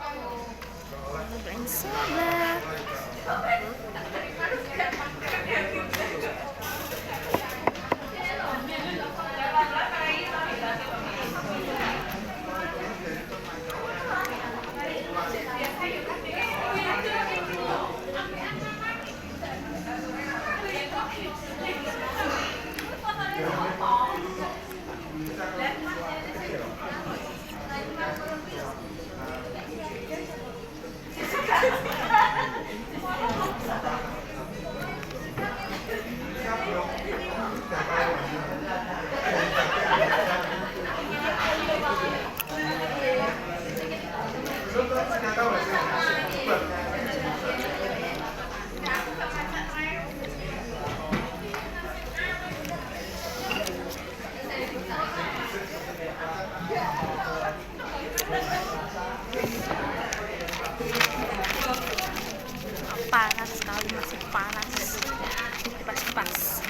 Bukan sobat. Panas sekali, masih panas. Kipas-kipas.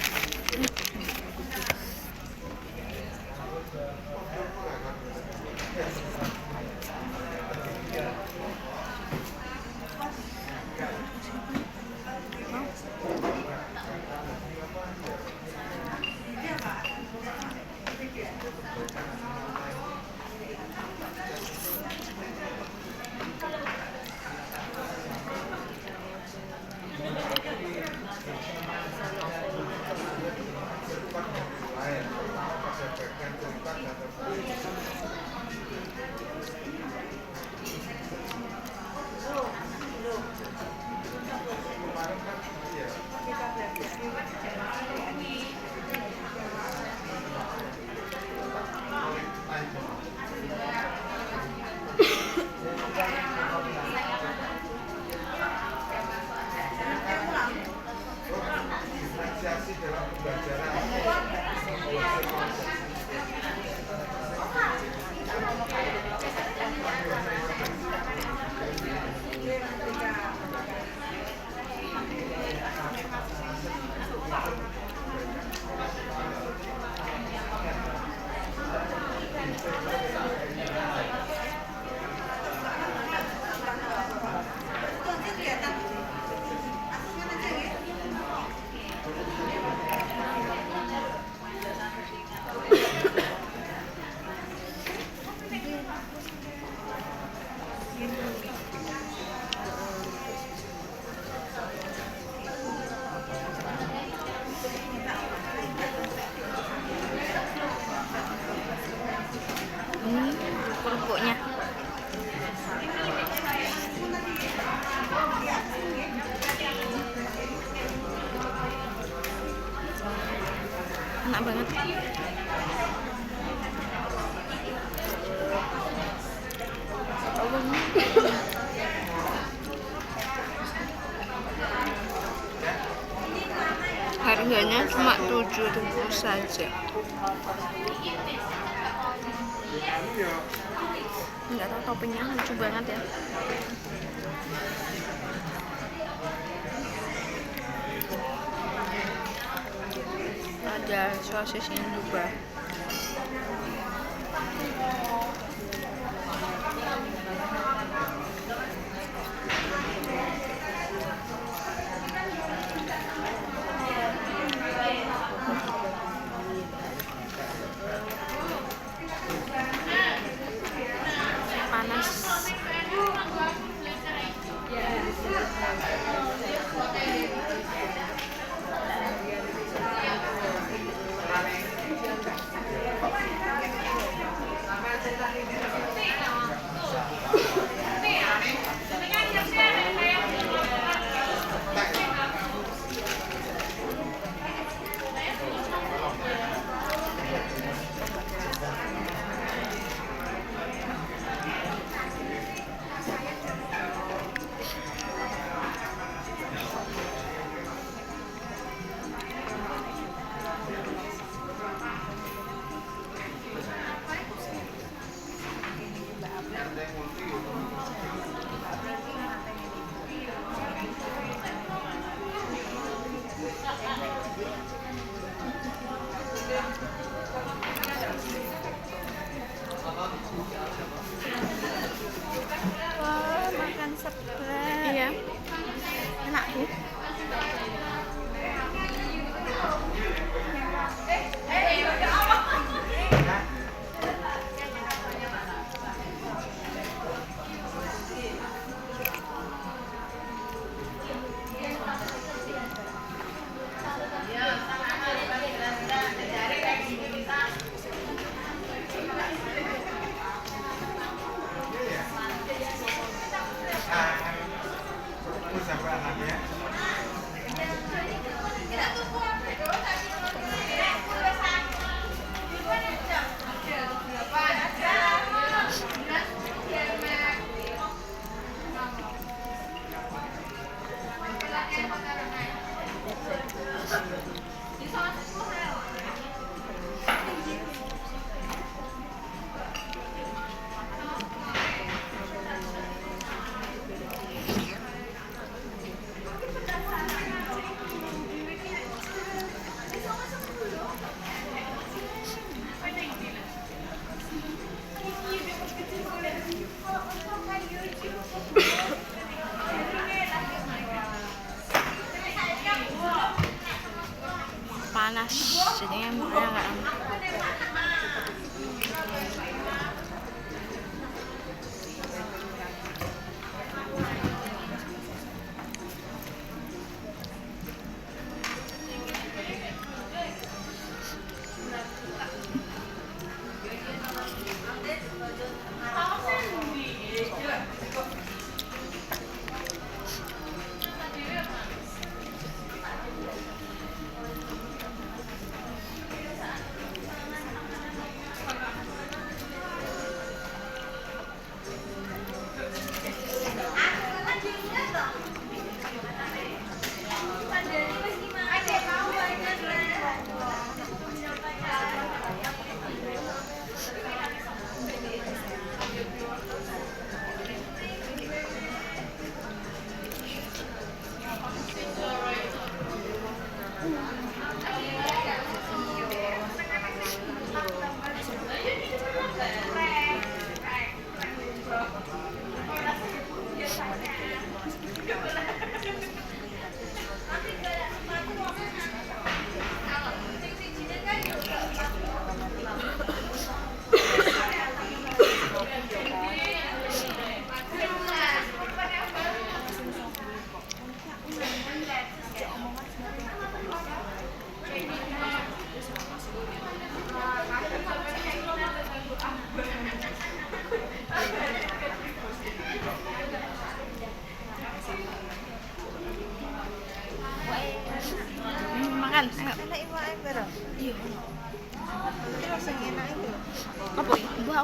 Kerupuknya enak banget. Harganya cuma 7.000 saja. Nggak tahu toppingnya lucu banget ya. Ada sosisnya juga. Panas.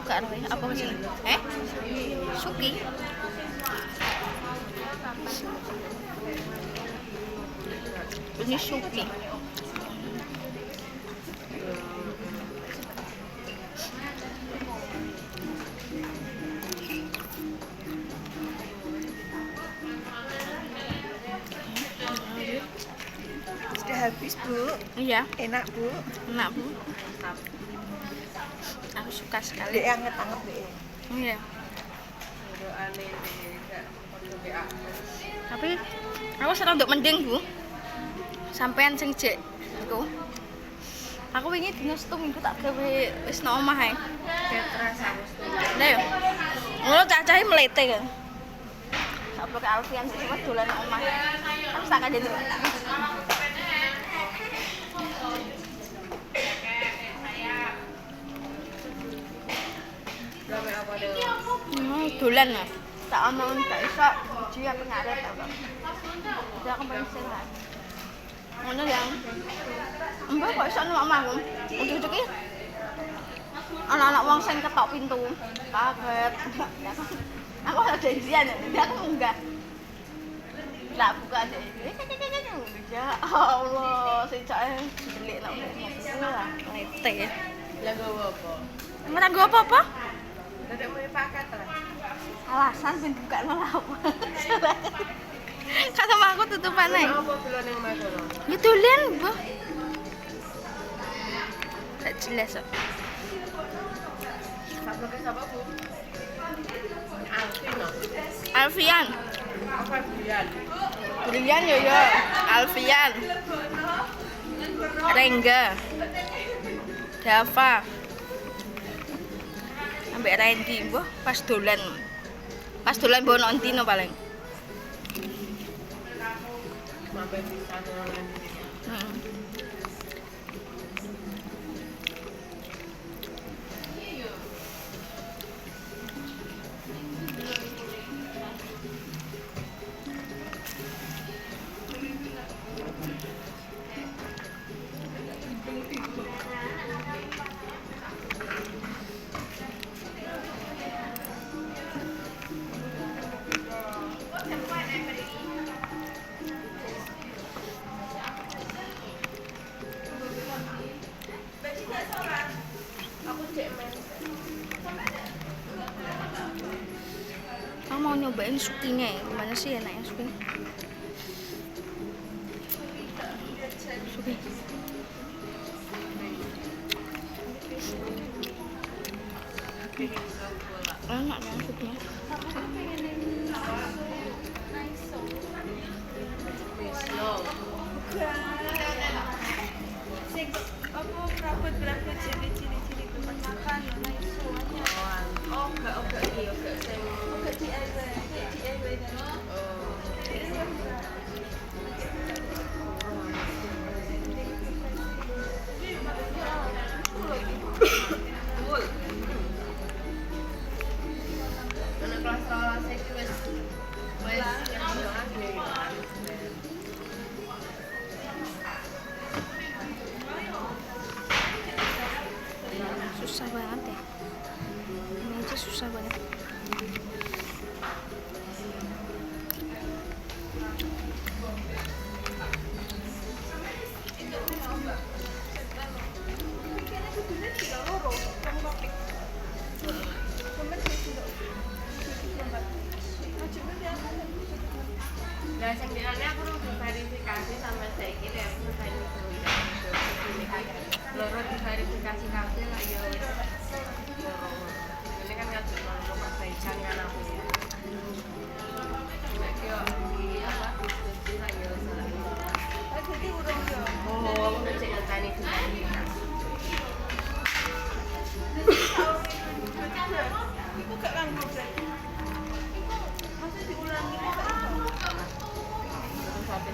Gak roh ya, apa sih? Suki. Ini Suki. Sudah habis, Bu. Iya, Enak, Bu. enak Bu. Aku suka sekali. Dek anget-anget, Dek. Iya. Tapi aku serang untuk mending Bu. Sampean sing jek iku. Aku wingi dino Setu Minggu tak gawe wis nang omah ae. Lah yo. Ngono cacahe mlete kan. Apa ke Alfian sing wis dolan nang omah. Aku tak kandhani. Dolan lah. Tak omong tak iso uji apa ngaret apa. Jadi aku pengen sehat. Ngono yang mbak kok iso nang omahku. Ujug-ujug iki anak-anak wong sing ketok pintu. Kaget. Aku ada janjian ya, aku enggak. Lah buka deh. Ya Allah, sejake delik nang omah. Lete. Lah gowo apa? Ora nggo apa-apa? Dadek mulai paket lah. Alasan ben buka apa. Kata aku tutupan ae. Apa dolan ning Madura? Ya dolen, Bu. Gak jelas kok. Sapa ke sapa, Bu? Alvin. Alfian. Apa Brian? Brilian yo yo. Alfian. Rengga. Dava. Ambek Randy, Bu, pas dolan. Pas dolan mbok nontino paling. Mampir pisan nang Heeh. Aku mau nyobain sukinya ya. Gimana sih enaknya suki? Suki. Enak ya sukinya. Sing apa berabot cili-cili tempat makan semuanya. Oh, enggak iya, enggak sing Oke DIY dan anak kelas 12 iki wis Susah banget ya. Ini aja susah banget. Lah sing diane aku udah verifikasi sampai saiki deh aku sampai loro diverifikasi kabeh lah ya wis loro. Ini kan ngaduk nang perbaikan kan aku ya. Nek yo di apa diskusi lah ya salah. jadi urung yo. Oh, aku udah cek ngenteni diverifikasi. Iku gak kanggo berarti. Masih diulangi kok gak iso. Sampai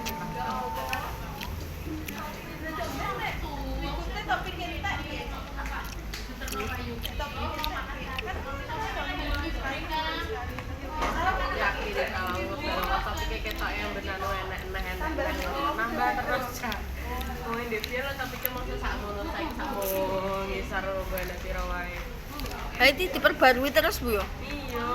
Ikutnya topik kita ya. Topik yakin kalau kalau topiknya ketok yang benar enak nambah terus ya. Oh ini dia lo topiknya maksud sak ngono saiki sak mau ngisar bana piro wae. Itu diperbarui terus Bu ya. Iya.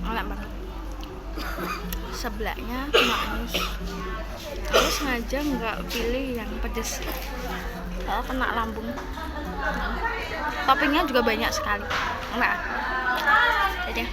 Enak banget. Sebelahnya manis. Aku sengaja nggak pilih yang pedes. Saya kena lambung. Toppingnya juga banyak sekali. Enak. Jadi